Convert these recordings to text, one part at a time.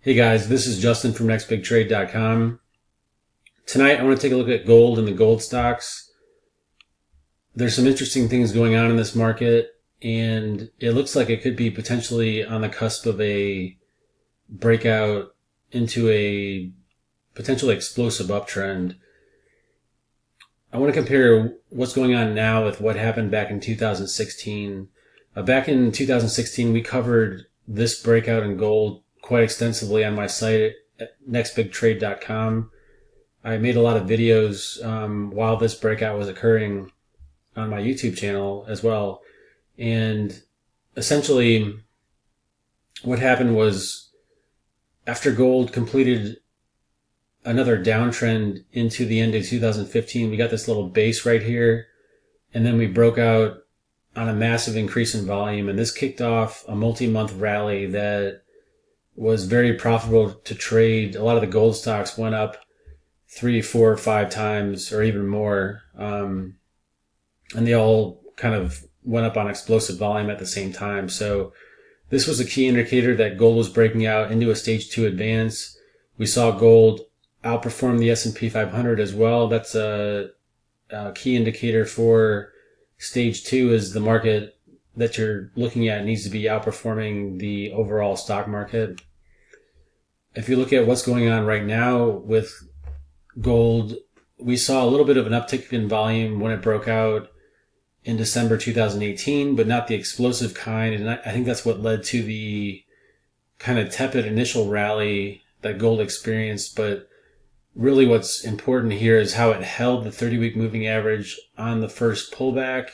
Hey guys, this is Justin from nextbigtrade.com. Tonight I want to take a look at gold and the gold stocks. There's some interesting things going on in this market, and it looks like it could be potentially on the cusp of a breakout into a potentially explosive uptrend. I want to compare what's going on now with what happened back in 2016. Back in 2016, we covered this breakout in gold quite extensively on my site at nextbigtrade.com. I made a lot of videos while this breakout was occurring on my YouTube channel as well. And essentially what happened was after gold completed another downtrend into the end of 2015, we got this little base right here, and then we broke out on a massive increase in volume, and this kicked off a multi-month rally that was very profitable to trade. A lot of the gold stocks went up 3, 4, 5 times or even more, and they all kind of went up on explosive volume at the same time. So this was a key indicator that gold was breaking out into a stage 2 advance. We saw gold outperform the S&P 500 as well. That's a key indicator for stage 2, is the market that you're looking at needs to be outperforming the overall stock market. If you look at what's going on right now with gold, we saw a little bit of an uptick in volume when it broke out in December 2018, but not the explosive kind. And I think that's what led to the kind of tepid initial rally that gold experienced. But really what's important here is how it held the 30-week moving average on the first pullback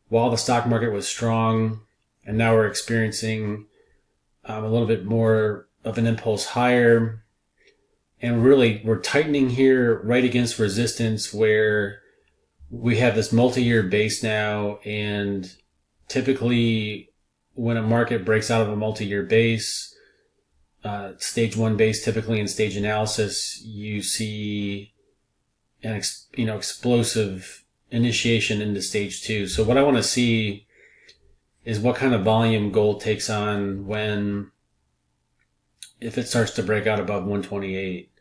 while the stock market was strong. And now we're experiencing a little bit more of an impulse higher. And really we're tightening here right against resistance where we have this multi-year base now. And typically when a market breaks out of a multi-year base, stage 1 base, typically in stage analysis, you see an explosive initiation into stage 2. So what I want to see is what kind of volume gold takes on if it starts to break out above 128.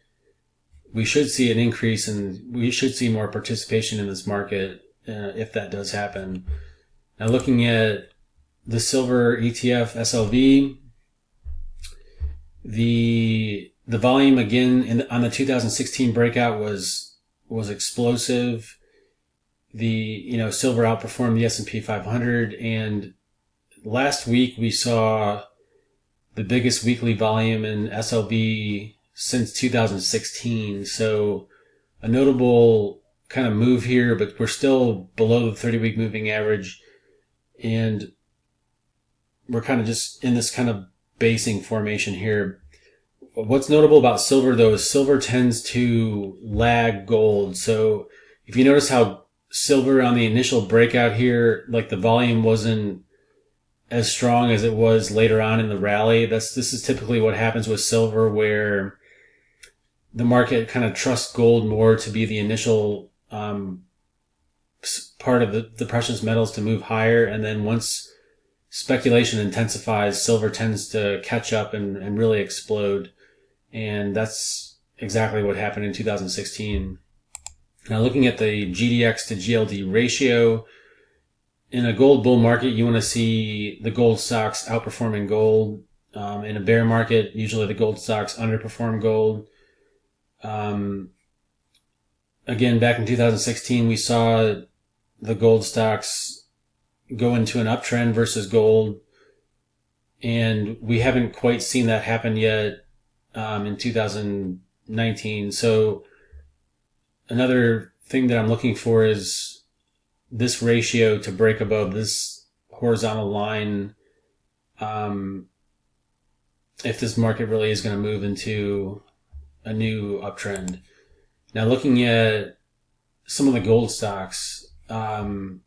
We should see an increase, and we should see more participation in this market if that does happen. Now looking at the silver ETF SLV, the volume again on the 2016 breakout was explosive. The silver outperformed the S&P 500, and last week we saw the biggest weekly volume in SLV since 2016. So a notable kind of move here, but we're still below the 30-week moving average, and we're kind of just in this kind of basing formation here. What's notable about silver though is silver tends to lag gold. So if you notice how silver on the initial breakout here, like the volume wasn't as strong as it was later on in the rally. This is typically what happens with silver, where the market kind of trusts gold more to be the initial part of the precious metals to move higher, and then once speculation intensifies, silver tends to catch up and really explode. And that's exactly what happened in 2016. Now looking at the GDX to GLD ratio, in a gold bull market, you want to see the gold stocks outperforming gold. In a bear market, usually the gold stocks underperform gold. Again, back in 2016, we saw the gold stocks go into an uptrend versus gold, and we haven't quite seen that happen yet in 2019. So another thing that I'm looking for is this ratio to break above this horizontal line if this market really is going to move into a new uptrend. Now looking at some of the gold stocks, there's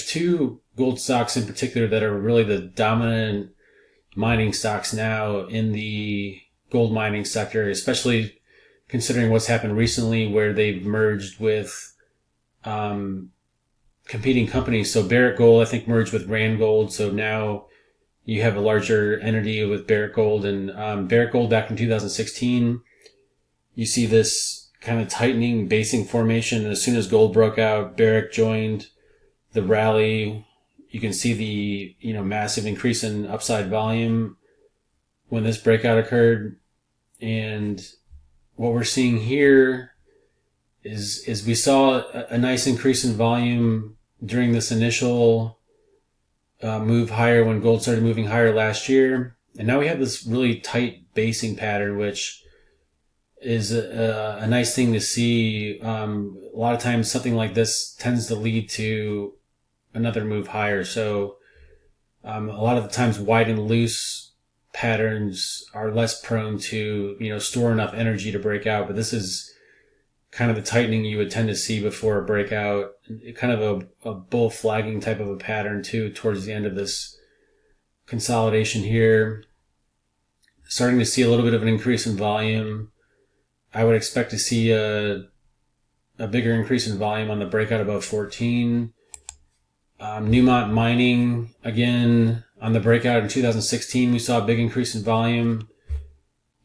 2 gold stocks in particular that are really the dominant mining stocks now in the gold mining sector, especially considering what's happened recently where they've merged with competing companies. So Barrick Gold, I think, merged with Rand Gold. So now you have a larger entity with Barrick Gold, and Barrick Gold back in 2016, you see this kind of tightening basing formation. And as soon as gold broke out, Barrick joined the rally. You can see the massive increase in upside volume when this breakout occurred. And what we're seeing here is we saw a nice increase in volume during this initial move higher when gold started moving higher last year. And now we have this really tight basing pattern, which is a nice thing to see. A lot of times something like this tends to lead to another move higher. So a lot of the times wide and loose patterns are less prone to store enough energy to break out, but this is kind of the tightening you would tend to see before a breakout, kind of a bull flagging type of a pattern too towards the end of this consolidation here. Starting to see a little bit of an increase in volume. I would expect to see a bigger increase in volume on the breakout above 14. Newmont Mining, again, on the breakout in 2016, we saw a big increase in volume.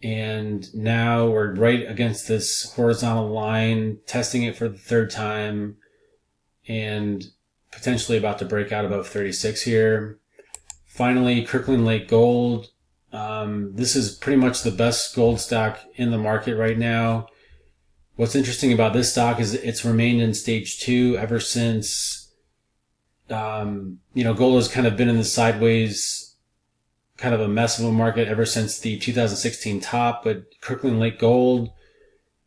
And now we're right against this horizontal line, testing it for the third time, and potentially about to break out above 36 here. Finally, Kirkland Lake Gold. This is pretty much the best gold stock in the market right now. What's interesting about this stock is it's remained in stage 2 ever since gold has kind of been in the sideways, kind of a mess of a market ever since the 2016 top, but Kirkland Lake Gold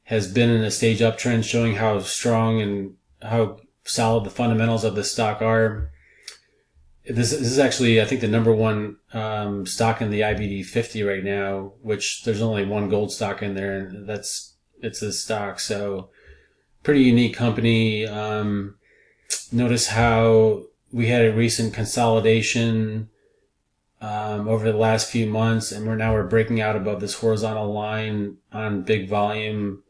has been in a stage uptrend, showing how strong and how solid the fundamentals of this stock are. This is actually, I think, the number one stock in the IBD 50 right now, which there's only one gold stock in there, and it's this stock. So pretty unique company. Notice how we had a recent consolidation over the last few months, and we're breaking out above this horizontal line on big volume,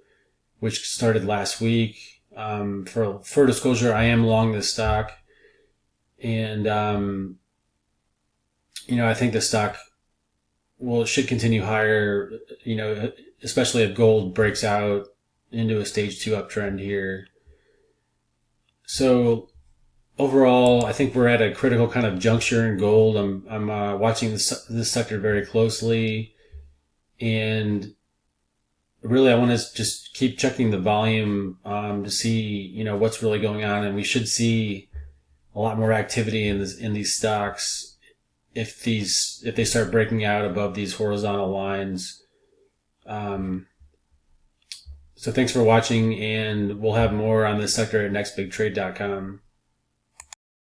which started last week. For disclosure, I am long this stock, and I think the stock should continue higher, especially if gold breaks out into a stage 2 uptrend here. So overall, I think we're at a critical kind of juncture in gold. I'm watching this sector very closely, and really I want to just keep checking the volume to see what's really going on, and we should see a lot more activity in these stocks if they start breaking out above these horizontal lines. So thanks for watching, and we'll have more on this sector at nextbigtrade.com.